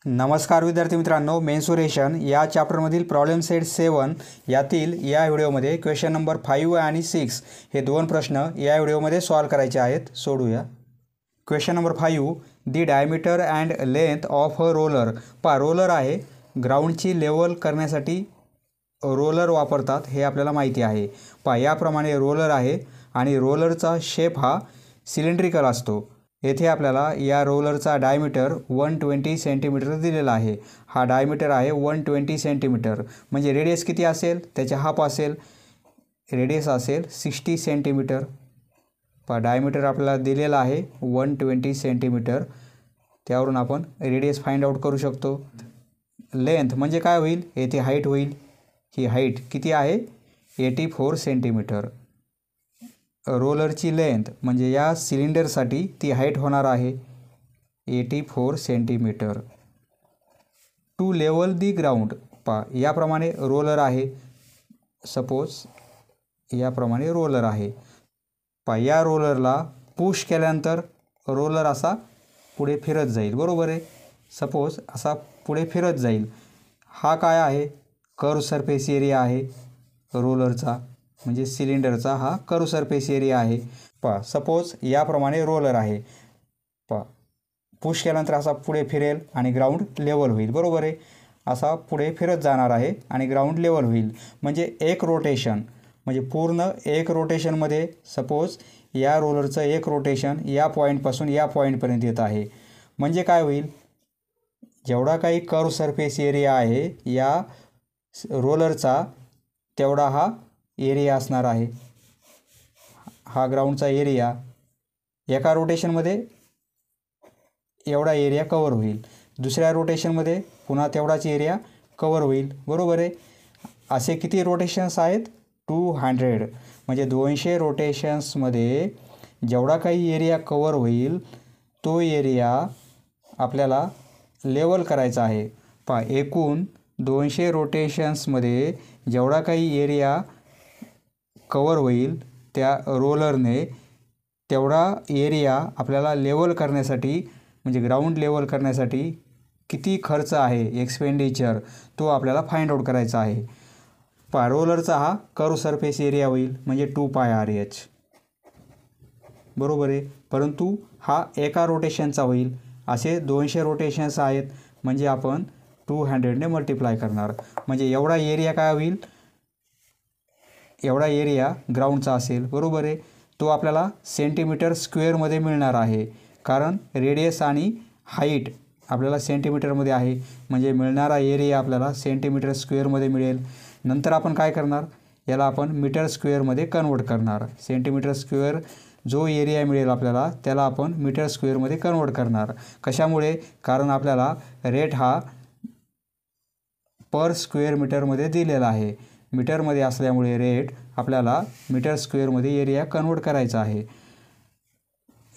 नमस्कार विद्यार्थी मित्रांनो, मेन्सुरेशन या चॅप्टरमधील प्रॉब्लेम सेट 7 यातील या व्हिडिओमध्ये क्वेश्चन नंबर 5 आणि 6 हे दोन प्रश्न या व्हिडिओमध्ये सॉल्व करायचे आहेत. सोडूया. Question number 5, the diameter and length of a roller. Roller आहे, ग्राउंडची लेवल करण्यासाठी रोलर वापरतात हे आपल्याला माहिती आहे. याप्रमाणे रोलर आहे आणि रोलरचा शेप हा सिलेंड्रिकल असतो. येथे आपल्याला या रोलरचा डायमीटर 120 सेंटीमीटर दिलेला आहे. हा डायमीटर आहे 120 सेंटीमीटर. म्हणजे रेडियस किती असेल, त्याचे हाफ असेल, रेडियस असेल 60 सेंटीमीटर. डायमीटर आपल्याला दिलेला आहे 120 सेंटीमीटर. त्यावरून आपण रेडियस फाइंड आउट करू शकतो. लेंथ म्हणजे काय होईल, येथे हाईट होईल. ही हाईट किती आहे, 84 सेंटीमीटर. रोलरची लेंथ म्हणजे या सिलेंडरसाठी ती हाईट होणार आहे 84 centimetre. To level the ground. याप्रमाणे रोलर आहे. सपोज याप्रमाणे रोलर आहे. या रोलरला पुश केल्यानंतर रोलर असा पुढे फिरत जाईल, बरोबर आहे. सपोज असा पुढे फिरत जाईल. हा काय आहे, कर्व सरफेस एरिया आहे रोलरचा, म्हणजे सिलेंडरचा हा कर्व सरफेस एरिया आहे. सपोज याप्रमाणे रोलर आहे. पुश केल्यानंतर असा पुढे फिरेल आणि ग्राउंड लेवल होईल, बरोबर आहे. असा पुढे फिरत जाणार आहे आणि ग्राउंड लेवल होईल. म्हणजे एक रोटेशन, म्हणजे पूर्ण एक रोटेशनमध्ये सपोज या रोलरचं एक रोटेशन या पॉईंटपासून या पॉईंटपर्यंत येत आहे. म्हणजे काय होईल, जेवढा काही कर्व सरफेस एरिया आहे या रोलरचा तेवढा हा एरिया असणार आहे. हा ग्राउंडचा एरिया एका रोटेशनमध्ये एवढा एरिया कवर होईल. दुसऱ्या रोटेशनमध्ये पुन्हा तेवढाच एरिया कवर होईल, बरोबर आहे. असे किती रोटेशन्स आहेत, 200. म्हणजे 200 रोटेशन्समध्ये जेवढा काही एरिया कवर होईल तो एरिया आपल्याला लेवल करायचा आहे. एकूण 200 रोटेशन्समध्ये जेवढा काही एरिया कवर होईल त्या रोलरने तेवढा एरिया आपल्याला लेवल करण्यासाठी, म्हणजे ग्राउंड लेवल करण्यासाठी किती खर्च आहे, एक्सपेंडिचर, तो आपल्याला फाइंड आउट करायचा आहे. रोलरचा हा कर्व सरफेस एरिया होईल म्हणजे 2πRH, बरोबर आहे. परंतु हा एका रोटेशनचा होईल. असे 200 रोटेशन्स आहेत म्हणजे आपण 200ने मल्टिप्लाय करणार. म्हणजे एवढा एरिया काय होईल, एवढा एरिया ग्राउंडचा असेल, बरोबर आहे. तो आपल्याला सेंटीमीटर स्क्वेअरमध्ये मिळणार आहे, कारण रेडियस आणि हाईट आपल्याला सेंटीमीटरमध्ये आहे. म्हणजे मिळणारा एरिया आपल्याला सेंटीमीटर स्क्वेअरमध्ये मिळेल. नंतर आपण काय करणार, याला आपण मीटर स्क्वेअरमध्ये कन्वर्ट करणार. सेंटीमीटर स्क्वेअर जो एरिया मिळेल आपल्याला त्याला आपण मीटर स्क्वेअरमध्ये कन्वर्ट करणार. कशामुळे, कारण आपल्याला रेट हा पर स्क्वेअर मीटरमध्ये दिलेला आहे. मीटरमध्ये असल्यामुळे रेट आपल्याला मीटर स्क्वेअरमध्ये एरिया कन्वर्ट करायचा आहे.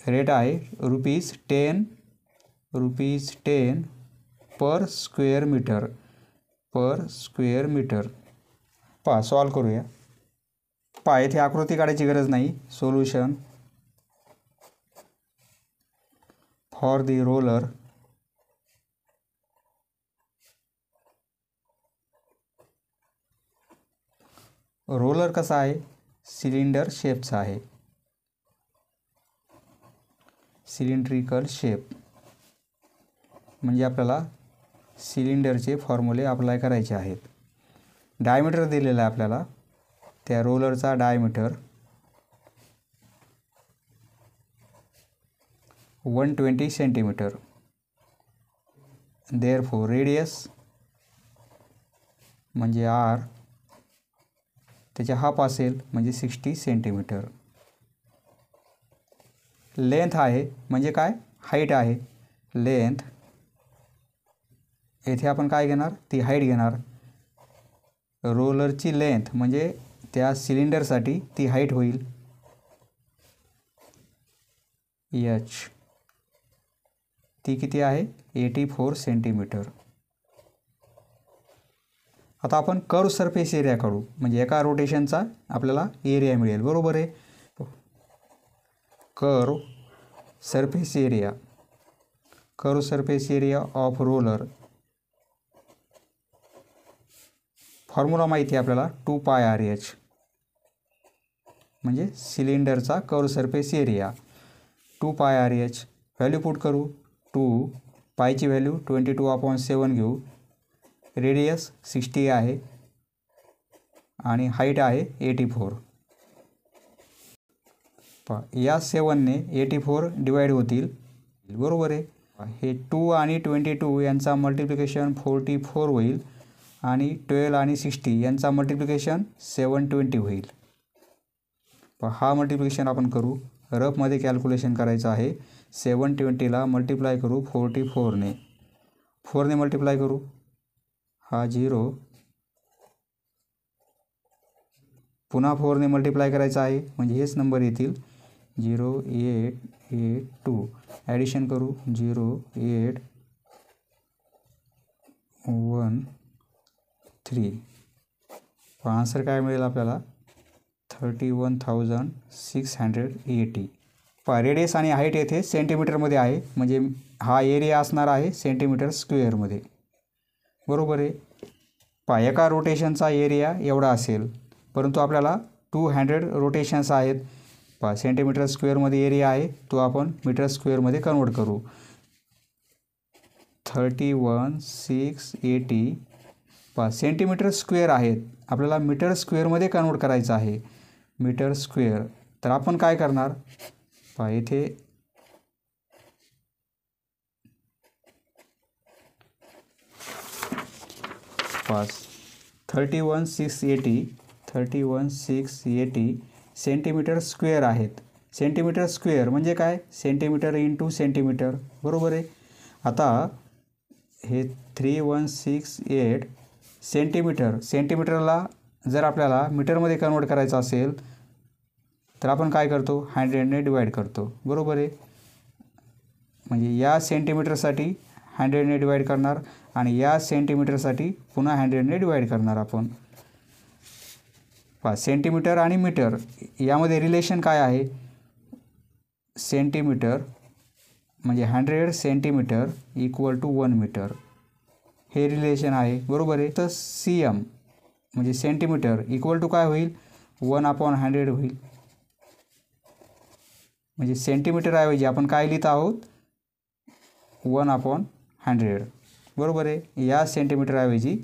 रेट आहे ₹10 पर स्क्वेअर मीटर. सॉल्व करूया. येथे आकृती काढायची गरज नाही. Solution for the roller. Roller कसा आहे, सिलेंडर शेपचा आहे, सिलेंड्रिकल शेप. म्हणजे आपल्याला सिलेंडरचे फॉर्म्युले अप्लाय करायचे आहेत. डायमीटर दिलेला आहे आपल्याला. त्या रोलरचा डायमीटर 120 सेंटीमीटर. देअरफॉर रेडियस म्हणजे R, त्याचे हाफ असेल म्हणजे 60 सेंटीमीटर. लेंथ आहे म्हणजे काय, हाईट आहे. लेंथ येथे आपण काय घेणार, ती हाईट घेणार. रोलरची लेंथ म्हणजे त्या सिलेंडरसाठी ती हाईट होईल H. ती किती आहे, 84 सेंटीमीटर. आता आपण कर्व सरफेस एरिया काढू. म्हणजे एका रोटेशनचा आपल्याला एरिया मिळेल, बरोबर आहे. Curve surface area curve surface area of roller, formula माहिती आहे आपल्याला 2πRH, म्हणजे सिलेंडरचा curve surface area 2πRH. Value put करू. 2 पायची व्हॅल्यू 22/7 घेऊ. रेडियस 60 आहे आणि हाईट आहे 84. या 7ने 84 डिवाइड होतील, बरोबर आहे. हे 2 आणि 22 यांचा मल्टिप्लिकेशन 44 होईल आणि 12 आणि 60 यांचा मल्टिप्लिकेशन 720 होईल. हा मल्टिप्लिकेशन आपण करू. रफमध्ये कॅल्क्युलेशन करायचं आहे. 720ला मल्टिप्लाय करू 44ने, 4ने मल्टिप्लाय करू. हा 0, पुन्हा 4ने मल्टिप्लाय करायचं आहे म्हणजे हेच नंबर येतील. 0882 ॲडिशन करू. 0813. आन्सर काय मिळेल आपल्याला? 31,680. रेडियस आणि हाईट येथे सेंटीमीटरमध्ये आहे, म्हणजे हा एरिया असणार आहे सेंटीमीटर स्क्वेअरमध्ये, बरोबर आहे. एका रोटेशनचा एरिया एवढा असेल, परंतु आपल्याला 200 रोटेशन्स आहेत. सेंटीमीटर स्क्वेअरमध्ये एरिया आहे, तो आपण मीटर स्क्वेअरमध्ये कन्वर्ट करू. 31,680 सेंटीमीटर स्क्वेअर आहेत, आपल्याला मीटर स्क्वेअरमध्ये कन्वर्ट करायचं आहे. मीटर स्क्वेअर, तर आपण काय करणार? येथे पास 31,680 सेंटीमीटर स्क्वेअर आहेत. सेंटीमीटर स्क्वेअर म्हणजे काय? सेंटीमीटर इंटू सेंटीमीटर, बरोबर आहे. आता हे 3168 सेंटीमीटर, सेंटीमीटरला जर आपल्याला मीटरमध्ये कन्वर्ट करायचं असेल तर आपण काय करतो? 100ने डिवाइड करतो, बरोबर आहे. म्हणजे या सेंटीमीटरसाठी 100ने डिवाइड करणार आणि या सेंटीमीटरसाठी पुन्हा 100ने डिवाइड करणार आपण. सेंटीमीटर आणि मीटर यामध्ये रिलेशन काय आहे? सेंटीमीटर म्हणजे 100 सेंटीमीटर इक्वल टू 1 मीटर, हे रिलेशन आहे, बरोबर आहे. तर CM म्हणजे सेंटीमीटर इक्वल टू काय होईल? 1/100 होईल. म्हणजे सेंटीमीटरऐवजी आपण काय लिहित आहोत? 1/100, बरोबर आहे. या सेंटीमीटरऐवजी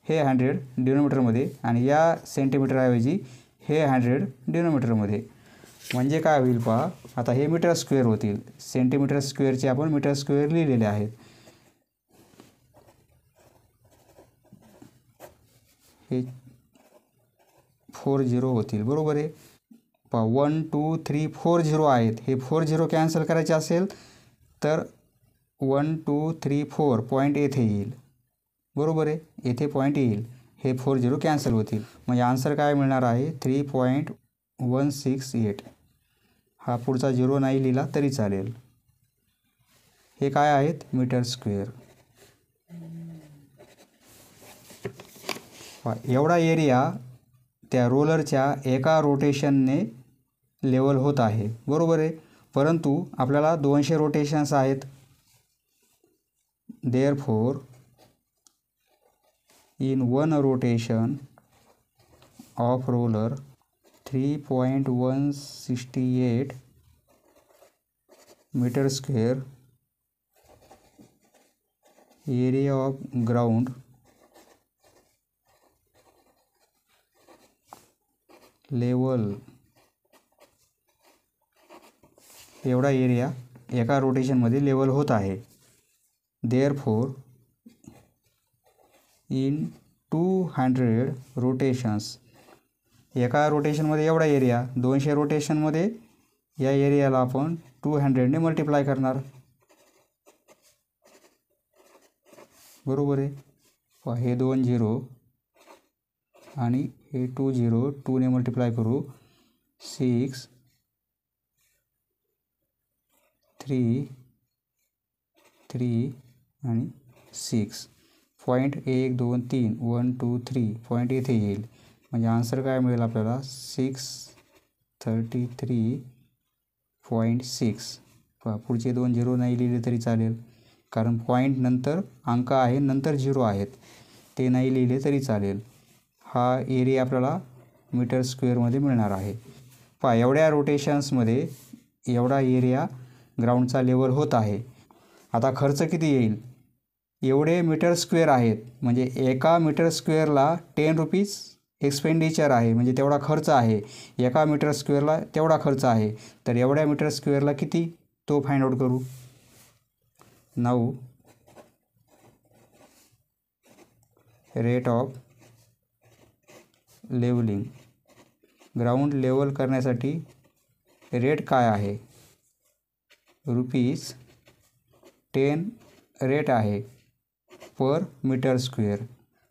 हे 100 डिनोमिनेटरमध्ये आणि या सेंटीमीटरऐवजी हे 100 डिनोमिनेटरमध्ये. म्हणजे काय होईल पहा, आता हे मीटर स्क्वेअर होतील. सेंटीमीटर स्क्वेअरचे आपण मीटर स्क्वेअर लिहिलेले आहेत. हे 40 होतील, बरोबर आहे. 1 2 3 4 0 आहेत. हे 4 0 कॅन्सल करायचे असेल तर 1 2 3 4 पॉईंट येथे येईल, बरोबर आहे. येथे पॉईंट येईल, हे 4 0 कॅन्सल होतील. म्हणजे आन्सर काय मिळणार आहे? 3.168. हा पुढचा 0 नाही लिहिला तरी चालेल. हे काय आहेत? Metre square. एवढा एरिया त्या रोलरच्या एका रोटेशनने लेवल होत आहे, बरोबर आहे. परंतु आपल्याला 200 रोटेशन्स आहेत. Therefore in one rotation of roller 3.168 meter square, area of ground level, एवढा एरिया एका रोटेशनमध्ये लेवल होत आहे. देअरफॉर इन 200 रोटेशन्स, एका रोटेशनमध्ये एवढा एरिया, 200 रोटेशनमध्ये या एरियाला आपण 200ने मल्टिप्लाय करणार, बरोबर आहे. हे 2 0 आणि हे 2 0, 2ने मल्टिप्लाय करू. 6 3 3 आणि 6. पॉईंट 1 2 3 1 2 3 पॉईंट येथे येईल. म्हणजे आन्सर काय मिळेल आपल्याला? 633.6. पुढचे 2 0 नाही लिहिले तरी चालेल. कारण पॉईंट नंतर अंक आहे, नंतर 0 आहेत, ते नाही लिहिले तरी चालेल. हा एरिया आपल्याला मीटर स्क्वेअरमध्ये मिळणार आहे. पहा, एवढ्या रोटेशन्समध्ये एवढा एरिया ग्राउंडचा लेवल होत आहे. आता खर्च किती येईल? एवढे मीटर स्क्वेअर आहेत, म्हणजे एका मीटर स्क्वेअरला 10 रुपीज एक्सपेंडिचर आहे, म्हणजे तेवढा खर्च आहे. एका मीटर स्क्वेअरला तेवढा खर्च आहे. तर एवढ्या मीटर स्क्वेअरला किती तो फाइंड आउट करू. Now rate of levelling, ground level करण्यासाठी रेट काय आहे? ₹10 रेट आहे पर मीटर स्क्वेअर.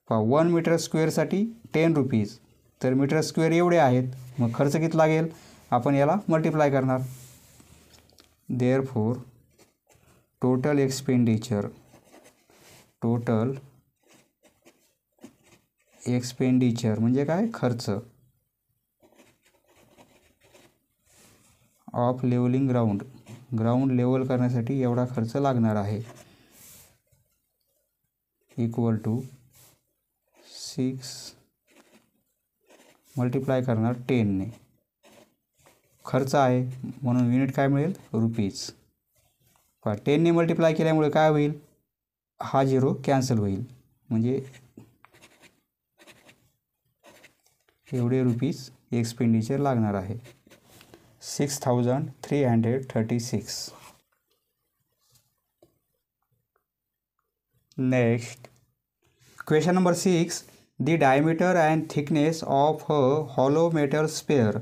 1 मीटर स्क्वेअरसाठी 10 रुपीज, तर मीटर स्क्वेअर एवढे आहेत, मग खर्च किती लागेल? आपण याला मल्टिप्लाय करणार. देअरफॉर टोटल एक्सपेंडिचर म्हणजे काय? खर्च ऑफ लेवलिंग ग्राउंड लेवल करण्यासाठी एवढा खर्च लागणार आहे, इक्वल टू 6 मल्टिप्लाय करणार 10ने. खर्च आहे म्हणून युनिट काय मिळेल? रुपीज. 10ने मल्टिप्लाय केल्यामुळे काय होईल? हा 0 कॅन्सल होईल, म्हणजे एवढे रुपीज एक्सपेंडिचर लागणार आहे. 6336. Next question number 6. The diameter and thickness of a hollow metal spare.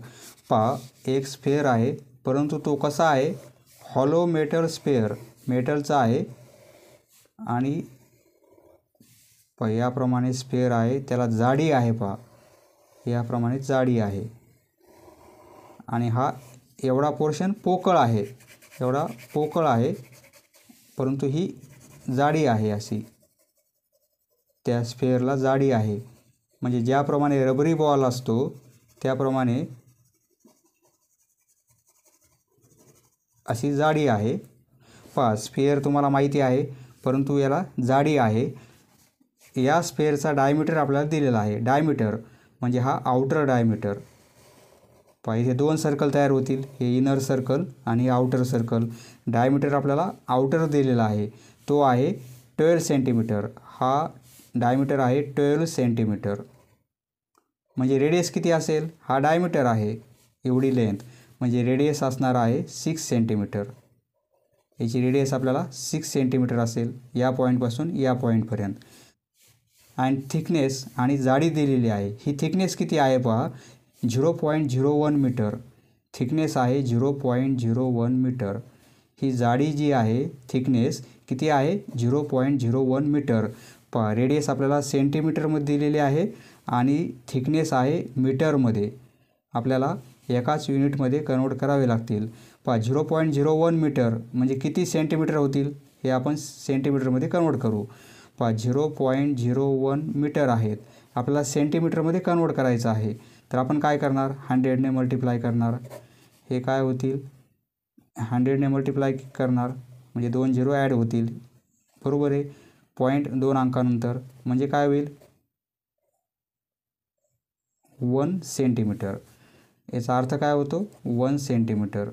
पहा, एक स्पेअर आहे, परंतु तो कसा आहे? हॉलो मेटल स्पेअर, मेटलचा आहे. आणि याप्रमाणे स्पेअर आहे, त्याला जाडी आहे. पहा, याप्रमाणे जाडी आहे. आणि हा एवढा पोर्शन पोकळ आहे, परंतु ही जाडी आहे. अशी त्या स्फेअरला जाडी आहे, म्हणजे ज्याप्रमाणे रबरी बॉल असतो त्याप्रमाणे अशी जाडी आहे. पहा, स्फेअर तुम्हाला माहिती आहे, परंतु याला जाडी आहे. या स्फेअरचा डायमीटर आपल्याला दिलेला आहे. डायमीटर म्हणजे हा आउटर डायमीटर. पहा, इथे 2 सर्कल तयार होतील, हे इनर सर्कल आणि आउटर सर्कल. डायमीटर आपल्याला आउटर दिलेला आहे, तो आहे 12 सेंटीमीटर. हा डायमीटर आहे 12 सेंटीमीटर. म्हणजे रेडियस किती असेल? हा डायमीटर आहे, एवढी लेंथ, म्हणजे रेडियस असणार आहे 6 सेंटीमीटर. याची रेडियस आपल्याला 6 सेंटीमीटर असेल, या पॉईंटपासून या पॉईंटपर्यंत. आणि थिकनेस आणि जाडी दिलेली आहे. ही थिकनेस किती आहे? पहा, 0.01 मीटर थिकनेस आहे, 0.01 मीटर. ही जाडी जी आहे, थिकनेस किती आहे? 0.01 मीटर. पहा, रेडियस आपल्याला सेंटीमीटरमध्ये दिलेली आहे आणि थिकनेस आहे मीटरमध्ये. आपल्याला एकाच युनिटमध्ये कन्वर्ट करावे लागतील. पहा, 0.01 मीटर म्हणजे किती सेंटीमीटर होतील? हे आपण सेंटीमीटरमध्ये कन्वर्ट करू. पहा, 0.01 मीटर आहेत, आपल्याला सेंटीमीटरमध्ये कन्वर्ट करायचं आहे. तर आपण काय करणार? 100ने मल्टिप्लाय करणार. हे काय होतील? 100ने मल्टिप्लाय करणार म्हणजे 2 0 ॲड होतील, बरोबर आहे. पॉईंट 2 अंकानंतर म्हणजे काय होईल? 1 सेंटीमीटर. याचा अर्थ काय होतो? 1 सेंटीमीटर.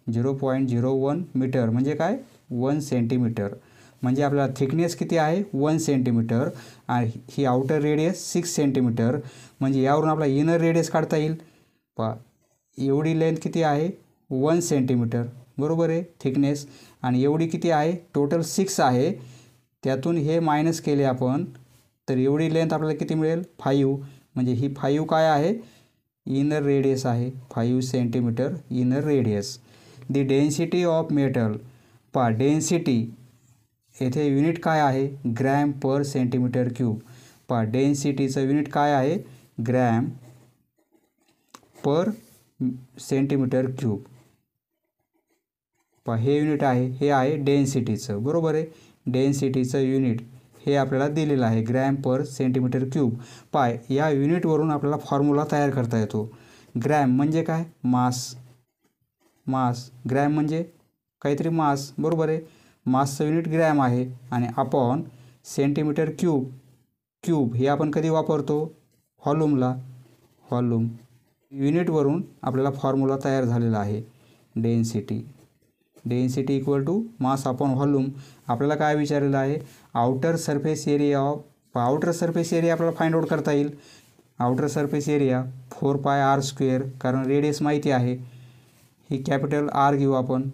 0.01 मीटर म्हणजे काय? 1 सेंटीमीटर. म्हणजे आपल्याला थिकनेस किती आहे? 1 सेंटीमीटर. आणि ही आउटर रेडियस 6 सेंटीमीटर. म्हणजे यावरून आपला इनर रेडियस काढता येईल. पहा, एवढी लेंथ किती आहे? 1 सेंटीमीटर, बरोबर आहे, थिकनेस. आणि एवढी किती आहे? टोटल 6 आहे. त्यातून हे मायनस केले आपण, तर एवढी लेंथ आपल्याला किती मिळेल? 5. म्हणजे ही 5 काय आहे? इनर रेडियस आहे, 5 centimetre inner radius. The density of metal. पहा, डेन्सिटी येथे युनिट काय आहे? Gram per centimetre cube. पहा, डेन्सिटीचं युनिट काय आहे? Gram per centimetre cube. पहा, हे युनिट आहे, हे आहे डेन्सिटीचं, बरोबर आहे. डेन्सिटीचं युनिट हे आपल्याला दिलेलं आहे, ग्रॅम पर सेंटीमीटर क्यूब. पहा, या युनिटवरून आपल्याला फॉर्म्युला तयार करता येतो. ग्रॅम म्हणजे काय? मास. ग्रॅम म्हणजे काहीतरी मास, बरोबर आहे. मासचं युनिट ग्रॅम आहे आणि अपॉन सेंटीमीटर क्यूब हे आपण कधी वापरतो? व्हॉल्यूमला. व्हॉल्यूम युनिटवरून आपल्याला फॉर्म्युला तयार झालेला आहे. Density equal to mass upon volume. आपल्याला काय विचारलेलं आहे? Outer surface area outer surface area आपल्याला फाइंड आउट करता येईल. आउटर सरफेस एरिया 4πr², कारण रेडियस माहिती आहे. ही कॅपिटल आर घेऊ आपण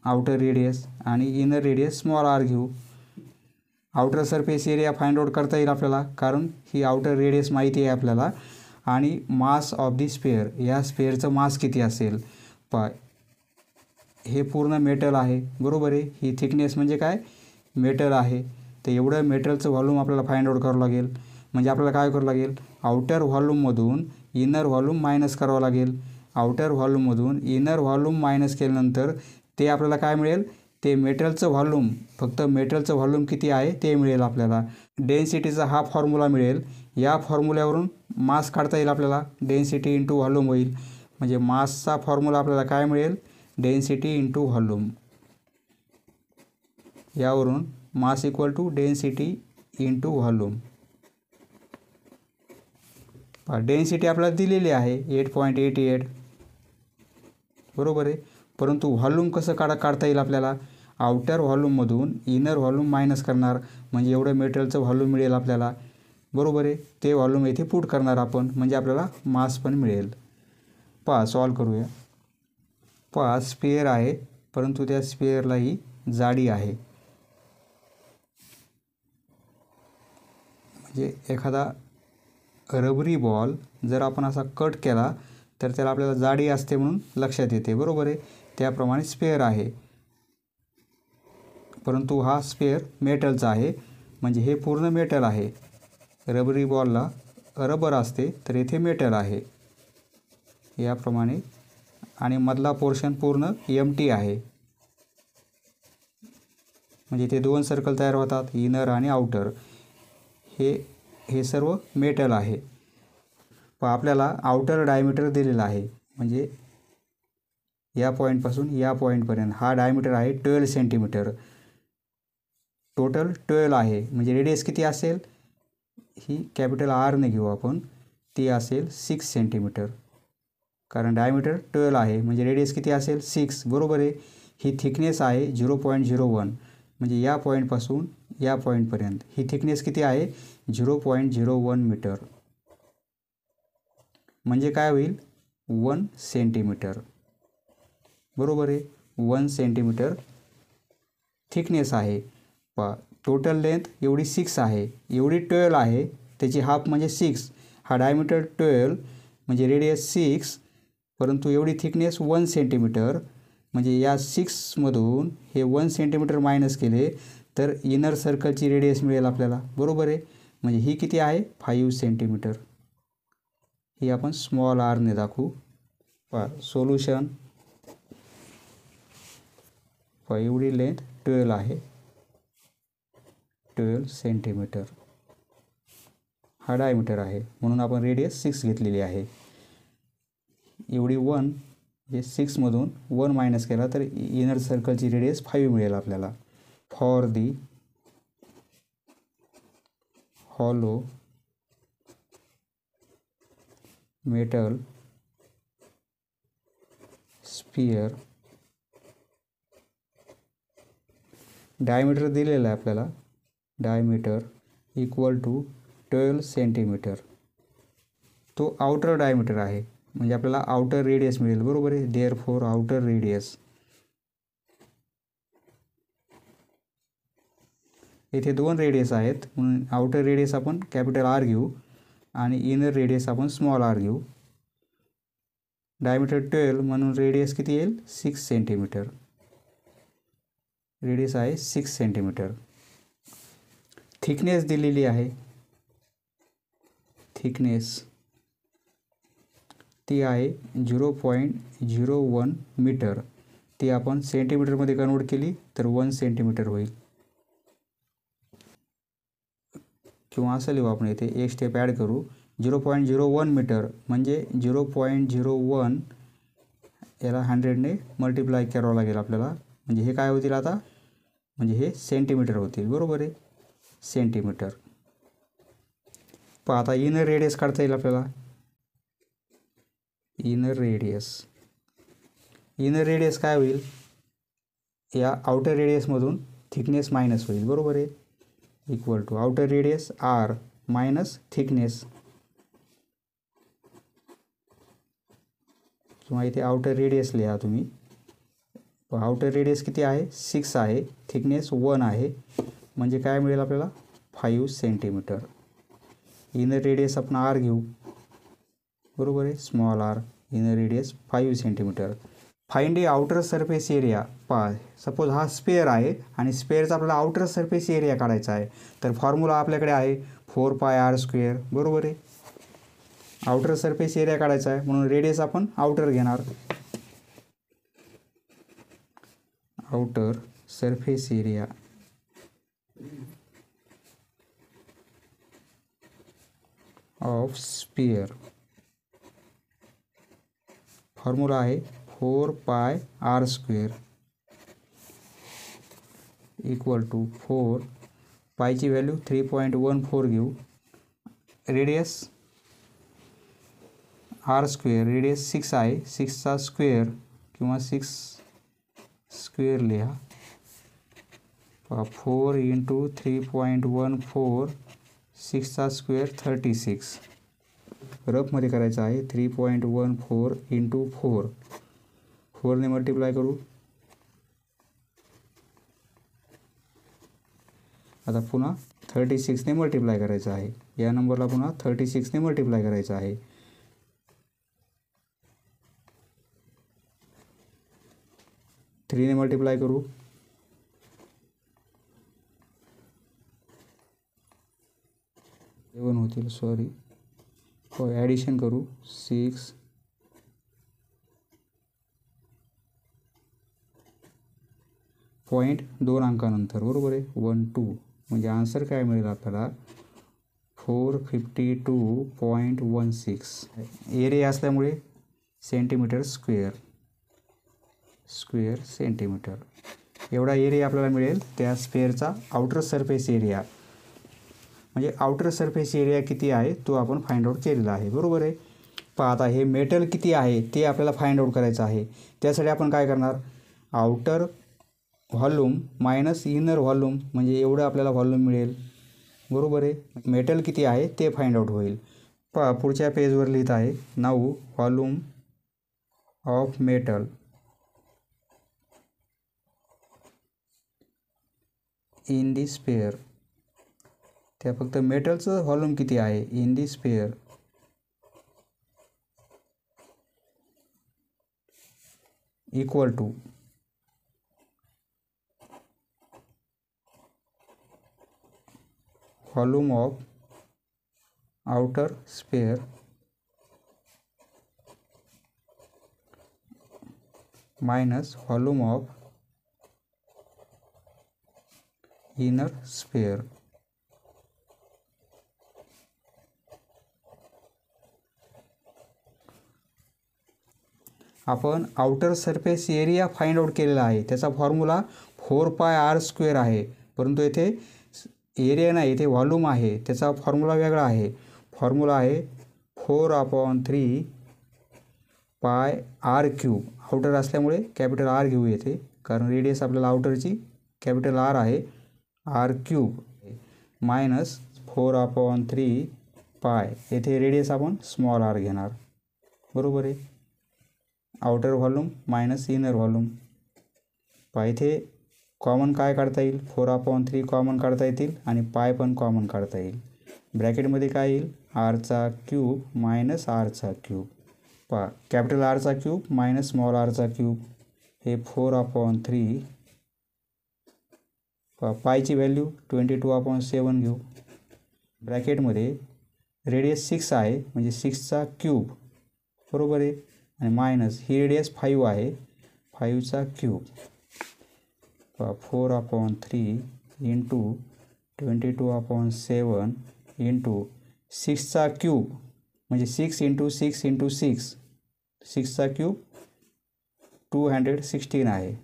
आउटर रेडियस आणि इनर रेडियस स्मॉल आर घेऊ. Outer surface area find out करता येईल आपल्याला, कारण ही आउटर रेडियस माहिती आहे आपल्याला. आणि मास ऑफ दी स्पेअर, या स्पेअरचं मास किती असेल? हे पूर्ण मेटल आहे, बरोबर आहे. ही थिकनेस म्हणजे काय? मेटल आहे. तर एवढं मेटलचं व्हॉल्यूम आपल्याला फाइंड आउट करावं लागेल. म्हणजे आपल्याला काय करावं लागेल? आउटर व्हॉल्यूममधून इनर व्हॉल्यूम मायनस करावं लागेल. आउटर व्हॉल्यूममधून इनर व्हॉल्यूम मायनस केल्यानंतर ते आपल्याला काय मिळेल? ते मेटलचं व्हॉल्यूम, फक्त मेटलचं व्हॉल्यूम किती आहे ते मिळेल आपल्याला. डेन्सिटीचा हा फॉर्म्युला मिळेल. या फॉर्म्युल्यावरून मास काढता येईल आपल्याला. डेन्सिटी इंटू व्हॉल्यूम होईल. म्हणजे मासचा फॉर्म्युला आपल्याला काय मिळेल? Density into volume. यावरून mass equal to density into volume. Density आपल्याला दिलेली आहे 8.88, बरोबर आहे. परंतु व्हॉल्यूम कसं काढता येईल आपल्याला? आउटर व्हॉल्यूममधून इनर व्हॉल्यूम मायनस करणार, म्हणजे एवढं मेटलचं व्हॉल्यूम मिळेल आपल्याला, बरोबर आहे. ते व्हॉल्यूम येथे पुट करणार आपण, म्हणजे आपल्याला मास पण मिळेल. सॉल्व करूया. स्पेअर आहे, परंतु त्या स्पेअरलाही जाडी आहे. म्हणजे एखादा रबरी बॉल जर आपण असा कट केला तर त्याला आपल्याला जाडी असते म्हणून लक्षात येते, बरोबर आहे. त्याप्रमाणे स्पेअर आहे, परंतु हा स्पेअर मेटलचा आहे. म्हणजे हे पूर्ण मेटल आहे. रबरी बॉलला रबर असते, तर येथे मेटल आहे याप्रमाणे. आणि मधला पोर्शन पूर्ण एम्प्टी आहे. म्हणजे ते 2 सर्कल तयार होतात, इनर आणि आउटर. हे सर्व मेटल आहे. आपल्याला आउटर डायमीटर दिलेला आहे. म्हणजे या पॉईंटपासून या पॉईंटपर्यंत हा डायमीटर आहे 12 सेंटीमीटर. टोटल 12 आहे. म्हणजे रेडियस किती असेल? ही कॅपिटल आरने घेऊ आपण. ती असेल 6 सेंटीमीटर, कारण डायमीटर 12 आहे. म्हणजे रेडियस किती असेल? 6, बरोबर आहे. ही थिकनेस आहे 0.01. म्हणजे या पॉईंटपासून या पॉईंटपर्यंत ही थिकनेस किती आहे? 0.01 मीटर. म्हणजे काय होईल? 1 सेंटीमीटर, बरोबर आहे. 1 सेंटीमीटर थिकनेस आहे. टोटल लेंथ एवढी 6 आहे, एवढी 12 आहे, त्याची हाफ म्हणजे 6. हा डायमीटर 12 म्हणजे रेडियस 6, परंतु एवढी थिकनेस 1 सेंटीमीटर. म्हणजे या 6मधून हे 1 सेंटीमीटर मायनस केले तर इनर सर्कलची रेडियस मिळेल आपल्याला, बरोबर आहे. म्हणजे ही किती आहे? 5 सेंटीमीटर. ही आपण स्मॉल आरने दाखवू. सोल्युशन. एवढी लेंथ 12 आहे, 12 सेंटीमीटर. हा डायमीटर आहे, म्हणून आपण रेडियस 6 घेतलेली आहे. एवढी 1 जे 6मधून 1 मायनस केला तर इनर सर्कलची रेडियस 5 मिळेल आपल्याला. For the hollow metal sphere, diameter दिलेला आहे आपल्याला. Diameter equal to 12 centimetre. तो आउटर डायमीटर आहे, म्हणजे आपल्याला आउटर रेडियस मिळेल, बरोबर आहे. Therefore outer radius. येथे 2 रेडियस आहेत, म्हणून आउटर रेडियस आपण कॅपिटल आर घेऊ आणि इनर रेडियस आपण स्मॉल आर घेऊ. डायमीटर 12 म्हणून रेडियस किती येईल? 6 सेंटीमीटर. रेडियस आहे 6 सेंटीमीटर. थिकनेस दिलेली आहे. थिकनेस ती आहे 0.01 मीटर. ती आपण सेंटीमीटरमध्ये कन्वर्ट केली तर 1 सेंटीमीटर होईल. किंवा असं लिहू आपण, इथे एक स्टेप ॲड करू. 0.01 मीटर म्हणजे 0.01 याला 100ने मल्टिप्लाय करावं लागेल आपल्याला. म्हणजे हे काय होतील आता? म्हणजे हे सेंटीमीटर होतील, बरोबर आहे, सेंटीमीटर. पहा आता इनर रेडियस काढता येईल आपल्याला. इनर रेडियस काय होईल, या आउटर रेडियसमधून थिकनेस मायनस होईल, बरोबर आहे, equal to outer radius R minus thickness, किंवा इथे आउटर रेडियस लिहा तुम्ही. आउटर रेडियस किती आहे, 6 आहे, थिकनेस 1 आहे, म्हणजे काय मिळेल आपल्याला, 5 सेंटीमीटर. इनर रेडियस आपण आर घेऊ, बरोबर आहे, small R. Inner radius 5 centimetre. Find the outer surface area. पहा सपोज हा स्पेअर आहे आणि स्पेअरचा आपल्याला आउटर सरफेस एरिया काढायचा आहे. तर फॉर्म्युला आपल्याकडे आहे 4πr², बरोबर आहे. आउटर सरफेस एरिया काढायचा आहे म्हणून रेडियस आपण आउटर घेणार. Outer surface area of spare, formula आहे 4πr² इक्वल टू 4, पायची व्हॅल्यू 3.14 घेऊ. रेडियस r², रेडियस 6 आहे, 6चा स्क्वेअर किंवा 6 स्क्वेअर लिहा. 4 × 3.14, 6चा स्क्वेअर 36. रफमध्ये करायचं आहे. 3.14 × 4, 4ने मल्टिप्लाय करू. आता पुन्हा 36ने मल्टिप्लाय करायचं आहे. या नंबरला पुन्हा 36ने मल्टिप्लाय करायचं आहे. थ्रीने मल्टिप्लाय करू. सेवन होतील, सॉरी, हो ॲडिशन करू. 6 2 अंकानंतर, बरोबर आहे, 1 2, म्हणजे आन्सर काय मिळेल आपल्याला, 452.16. एरिया असल्यामुळे सेंटीमीटर स्क्वेअर सेंटीमीटर एवढा एरिया आपल्याला मिळेल त्या स्पेअरचा आउटर सरफेस एरिया. म्हणजे आउटर सरफेस एरिया किती आहे तो आपण फाइंड आउट केलेला आहे, बरोबर आहे. पहा आता हे मेटल किती आहे ते आपल्याला फाइंड आउट करायचं आहे. त्यासाठी आपण काय करणार, outer volume minus inner volume, म्हणजे एवढं आपल्याला व्हॉल्यूम मिळेल, बरोबर आहे. मेटल किती आहे ते फाइंड आउट होईल. पहा पुढच्या पेजवर लिहित आहे, now volume of metal in the sphere. त्या फक्त मेटलचं व्हॉल्यूम किती आहे in the sphere equal to volume of outer sphere minus volume of inner sphere. आपण outer surface area find out केलेला आहे. त्याचा फॉर्म्युला 4πr² आहे, परंतु येथे एरिया नाही, इथे व्हॉल्यूम आहे. त्याचा फॉर्म्युला वेगळा आहे. फॉर्म्युला आहे 4/3πr³. आउटर असल्यामुळे कॅपिटल आर घेऊ येथे, कारण रेडियस आपल्याला आउटरची कॅपिटल आर आहे, r³ मायनस 4/3π. येथे रेडियस आपण स्मॉल आर घेणार, बरोबर आहे. Outer volume minus inner volume. पहा इथे कॉमन काय काढता येईल, 4/3 कॉमन काढता येतील आणि पाय पण कॉमन काढता येईल. ब्रॅकेटमध्ये काय येईल, r³ मायनस r³. पहा capital r³ minus small r³, हे 4/3. पायची व्हॅल्यू 22/7 घेऊ. ब्रॅकेटमध्ये रेडियस 6 आहे म्हणजे 6/3, बरोबर आहे, आणि मायनस ही रेडियस 5 आहे, 5/3. 4/3 इंटू 22/7 इंटू 6/3, म्हणजे 6 × 6 × 6, 6/3 216 आहे.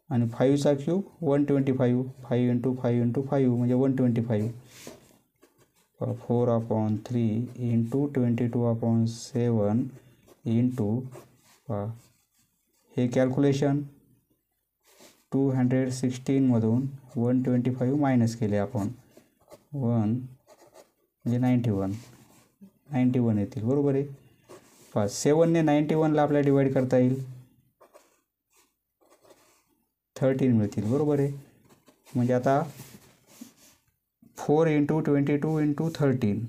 आणि 5चा क्यूब 125, 5 × 5 × 5 म्हणजे 125. 4/3 × 22/7 इंटू हे कॅल्क्युलेशन 216मधून 125 मायनस केले आपण 1 म्हणजे 91 येतील. बरोबर आहे. 7ने 91ला आपल्याला डिवाईड करता येईल, 13 मिळतील. बरोबर आहे. म्हणजे आता 4 × 22 × 13,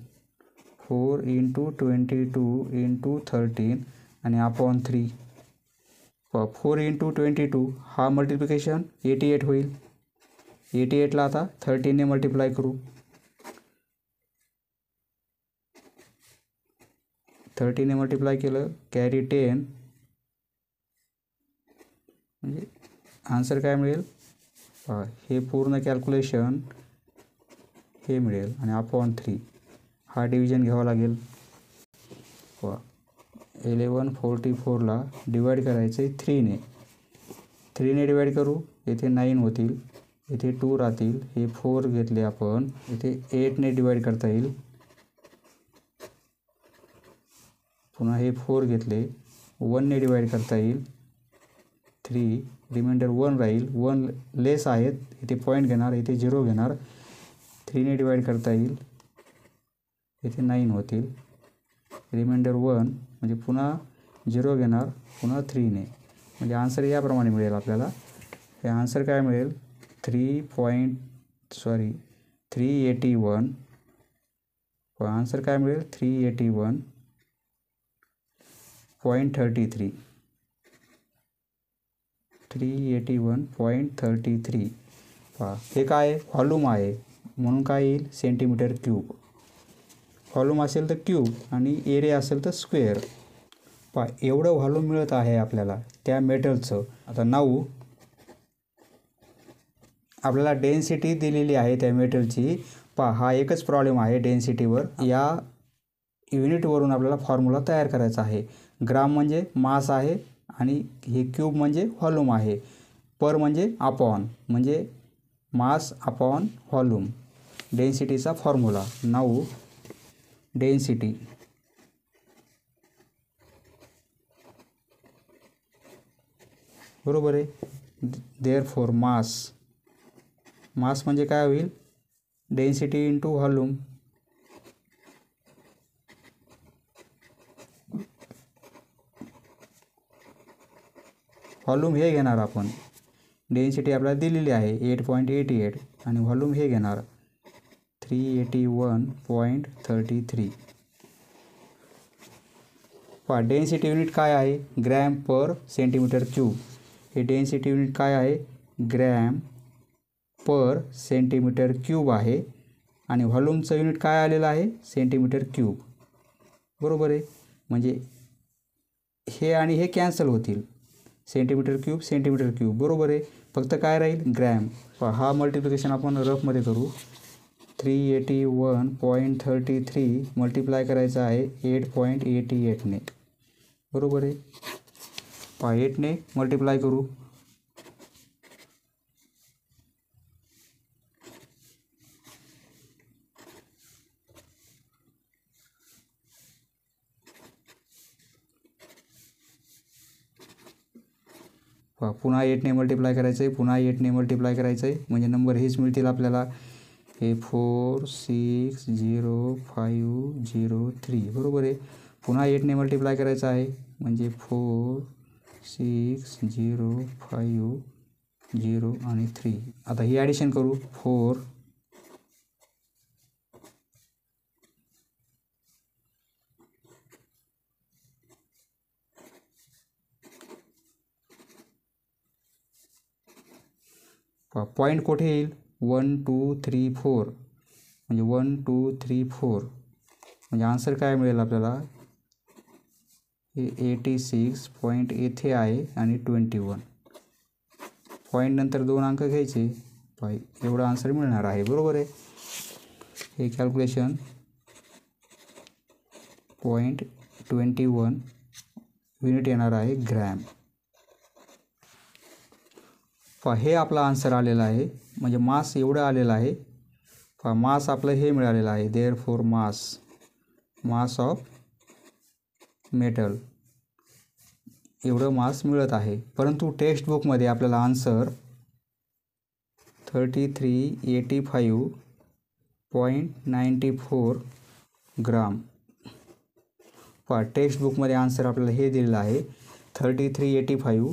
4 × 22 × 13 आणि अपॉन 3. 4 × 22 हा मल्टिप्लिकेशन 88 होईल. 88ला आता 13ने मल्टिप्लाय करू. 13ने मल्टिप्लाय केलं कॅरी 10 म्हणजे आन्सर काय मिळेल, हे पूर्ण कॅल्क्युलेशन हे मिळेल आणि अपॉन 3 हा डिव्हिजन घ्यावा लागेल. 1144ला डिवाईड करायचं आहे 3ने. 3ने डिवाईड करू, इथे 9 होतील, इथे 2 राहतील, हे 4 घेतले आपण, इथे 8ने डिवाईड करता येईल, पुन्हा हे 4 घेतले, 1ने डिवाईड करता येईल, 3 रिमाइंडर 1 राहील, 1 लेस आहेत, इथे पॉईंट घेणार, इथे 0 घेणार, 3ने डिवाईड करता येईल, इथे 9 होतील, रिमाइंडर 1 म्हणजे पुन्हा 0 घेणार, पुन्हा 3ने, म्हणजे आन्सर याप्रमाणे मिळेल आपल्याला. हे आन्सर काय मिळेल 381. आन्सर काय मिळेल 381.33. 381.33. हे काय आहे, व्हॉल्यूम आहे, म्हणून काय येईल सेंटीमीटर क्यूब. व्हॉल्यूम असेल तर क्यूब आणि एरिया असेल तर स्क्वेअर. एवढं व्हॉल्यूम मिळत आहे आपल्याला त्या मेटलचं. आता 9 आपल्याला डेन्सिटी दिलेली आहे त्या मेटलची. हा एकच प्रॉब्लेम आहे डेन्सिटीवर. या युनिटवरून आपल्याला फॉर्म्युला तयार करायचा आहे. ग्राम म्हणजे मास आहे आणि हे क्यूब म्हणजे व्हॉल्यूम आहे. पर म्हणजे अपॉन, म्हणजे मास अपॉन व्हॉल्यूम. डेन्सिटीचा फॉर्म्युला 9 डेन्सिटी बरोबर आहे. देअरफॉर मास म्हणजे काय होईल, डेन्सिटी इंटू व्हॉल्यूम. व्हॉल्यूम हे घेणार आपण, डेन्सिटी आपल्याला दिलेली आहे 8.88 आणि व्हॉल्यूम हे घेणार 381.33. डेन्सिटी युनिट काय आहे, ग्रॅम पर सेंटीमीटर क्यूब. हे डेन्सिटी युनिट काय आहे, ग्रॅम पर सेंटीमीटर क्यूब आहे आणि व्हॉल्यूमचं युनिट काय आलेलं आहे, सेंटीमीटर क्यूब. बरोबर आहे. म्हणजे हे आणि हे कॅन्सल होतील, सेंटीमीटर क्यूब. बरोबर आहे. फक्त काय राहील, ग्रॅम. हा मल्टिप्लिकेशन आपण रफमध्ये करू. 381.33 मल्टिप्लाय करायचं आहे 8.88ने. बरोबर आहे. 8ने मल्टिप्लाय करू. पुन्हा 8ने मल्टिप्लाय करायचं आहे, पुन्हा 8ने मल्टिप्लाय करायचं आहे, म्हणजे नंबर हेच मिळतील आपल्याला. हे 4605003. बरोबर आहे. पुन्हा 8ने मल्टिप्लाय करायचं आहे, म्हणजे 46050 आणि 3. आता ही ॲडिशन करू. 4 पॉईंट कुठे येईल, 1 2 3 4 म्हणजे 1 2 3 4 म्हणजे आन्सर काय मिळेल आपल्याला, हे 86 पॉईंट येथे आहे आणि 21. पॉईंट नंतर 2 अंक घ्यायचे, एवढा आन्सर मिळणार आहे. बरोबर आहे. हे कॅल्क्युलेशन 0.21 युनिट येणार आहे ग्रॅम. पहा हे आपला आन्सर आलेला आहे, म्हणजे मास एवढं आलेलं आहे. पहा मास आपलं हे मिळालेलं आहे. देअरफॉर मास ऑफ मेटल एवढं मास मिळत आहे. परंतु टेक्स्ट बुकमध्ये आपल्याला आन्सर 3385.94 ग्राम. पहा टेक्स्ट बुकमध्ये आन्सर आपल्याला हे दिलेलं आहे 3385,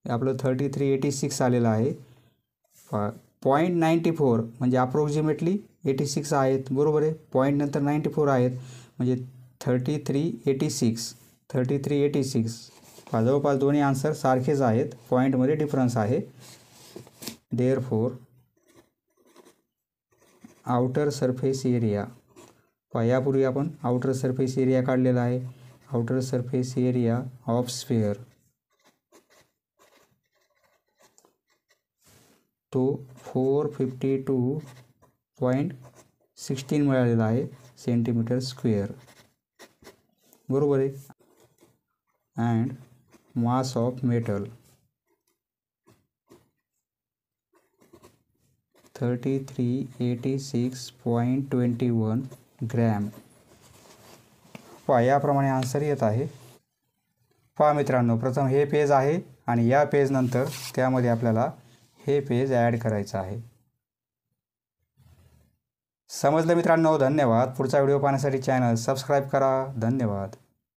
आपलं 3386 आलेलं आहे. पहा 0.94 म्हणजे अप्रॉक्सिमेटली 86 आहेत, बरोबर आहे. पॉईंट नंतर 94 आहेत म्हणजे 3386. पहा जवळपास दोन्ही आन्सर सारखेच आहेत, पॉईंटमध्ये डिफरन्स आहे. Therefore outer surface area. पहा यापूर्वी आपण आउटर सरफेस एरिया काढलेला आहे. Outer surface area of sphere तो 452.16 मिळालेला आहे सेंटीमीटर स्क्वेअर, बरोबर आहे. And mass of metal 3386.21 gram. पहा याप्रमाणे आन्सर येत आहे. पहा मित्रांनो, प्रथम हे पेज आहे आणि या पेजनंतर त्यामध्ये आपल्याला हे पेज ॲड करायचं आहे. समजलं मित्रांनो? धन्यवाद. पुढचा व्हिडिओ पाहण्यासाठी चॅनल सबस्क्राईब करा. धन्यवाद.